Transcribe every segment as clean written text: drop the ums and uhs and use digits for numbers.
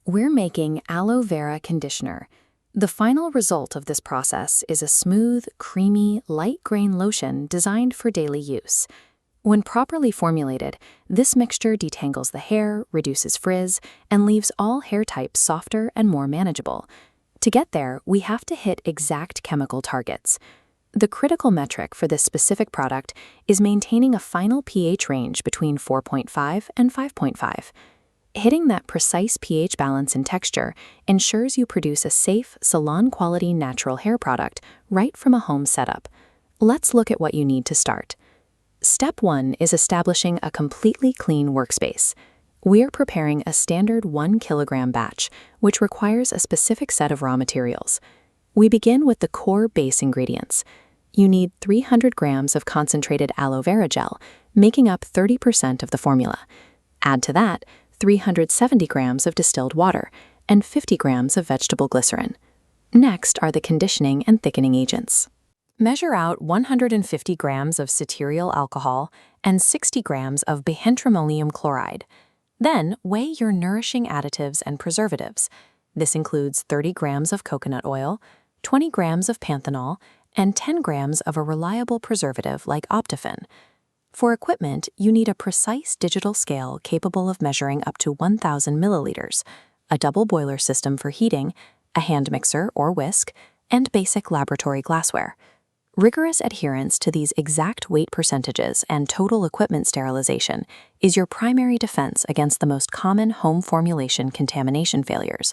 We're making Aloe Vera Conditioner. The final result of this process is a smooth, creamy, light-grain lotion designed for daily use. When properly formulated, this mixture detangles the hair, reduces frizz, and leaves all hair types softer and more manageable. To get there, we have to hit exact chemical targets. The critical metric for this specific product is maintaining a final pH range between 4.5 and 5.5. Hitting that precise pH balance and texture ensures you produce a safe, salon-quality natural hair product right from a home setup. Let's look at what you need to start. Step 1 is establishing a completely clean workspace. We're preparing a standard 1 kilogram batch, which requires a specific set of raw materials. We begin with the core base ingredients. You need 300 grams of concentrated aloe vera gel, making up 30% of the formula. Add to that 370 grams of distilled water and 50 grams of vegetable glycerin. Next are the conditioning and thickening agents. Measure out 150 grams of cetearyl alcohol and 60 grams of bihentrimonium chloride. Then weigh your nourishing additives and preservatives. This includes 30 grams of coconut oil, 20 grams of panthenol, and 10 grams of a reliable preservative like Optifen. For equipment, you need a precise digital scale capable of measuring up to 1,000 milliliters, a double boiler system for heating, a hand mixer or whisk, and basic laboratory glassware. Rigorous adherence to these exact weight percentages and total equipment sterilization is your primary defense against the most common home formulation contamination failures.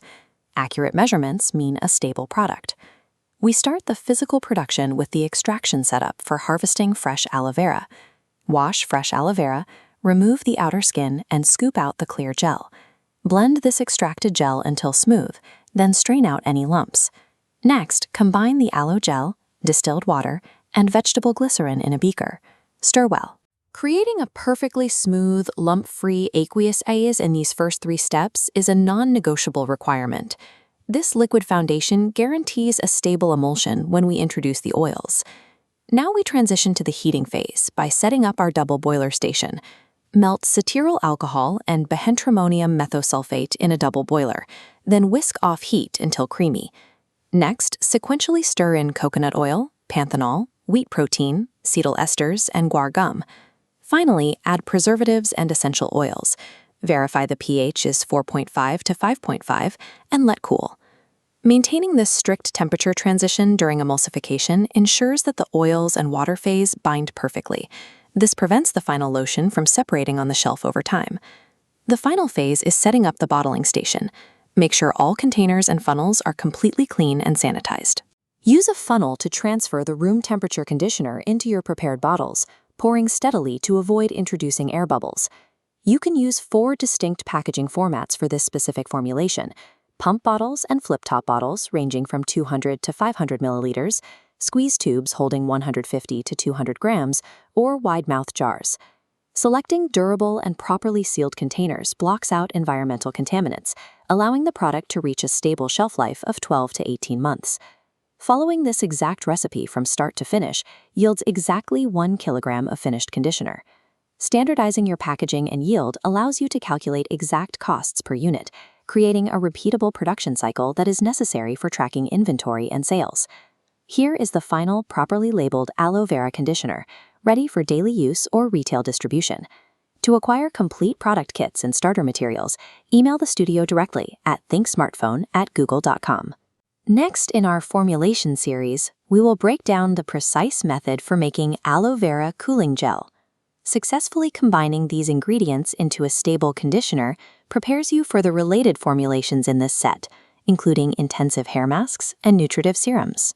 Accurate measurements mean a stable product. We start the physical production with the extraction setup for harvesting fresh aloe vera. Wash fresh aloe vera, remove the outer skin, and scoop out the clear gel. Blend this extracted gel until smooth, then strain out any lumps. Next, combine the aloe gel, distilled water, and vegetable glycerin in a beaker. Stir well. Creating a perfectly smooth, lump-free aqueous phase in these first 3 steps is a non-negotiable requirement. This liquid foundation guarantees a stable emulsion when we introduce the oils. Now we transition to the heating phase by setting up our double boiler station. Melt cetearyl alcohol and bihentrimonium methosulfate in a double boiler, then whisk off heat until creamy. Next, sequentially stir in coconut oil, panthenol, wheat protein, cetyl esters, and guar gum. Finally, add preservatives and essential oils. Verify the pH is 4.5 to 5.5 and let cool. Maintaining this strict temperature transition during emulsification ensures that the oils and water phase bind perfectly. This prevents the final lotion from separating on the shelf over time. The final phase is setting up the bottling station. Make sure all containers and funnels are completely clean and sanitized. Use a funnel to transfer the room temperature conditioner into your prepared bottles, pouring steadily to avoid introducing air bubbles. You can use 4 distinct packaging formats for this specific formulation: pump bottles and flip-top bottles ranging from 200 to 500 milliliters, squeeze tubes holding 150 to 200 grams, or wide-mouth jars. Selecting durable and properly sealed containers blocks out environmental contaminants, allowing the product to reach a stable shelf life of 12 to 18 months. Following this exact recipe from start to finish yields exactly 1 kilogram of finished conditioner. Standardizing your packaging and yield allows you to calculate exact costs per unit, creating a repeatable production cycle that is necessary for tracking inventory and sales. Here is the final properly labeled Aloe Vera Conditioner, ready for daily use or retail distribution. To acquire complete product kits and starter materials, email the studio directly at thinksmartphone@google.com. Next in our formulation series, we will break down the precise method for making aloe vera cooling gel. Successfully combining these ingredients into a stable conditioner prepares you for the related formulations in this set, including intensive hair masks and nutritive serums.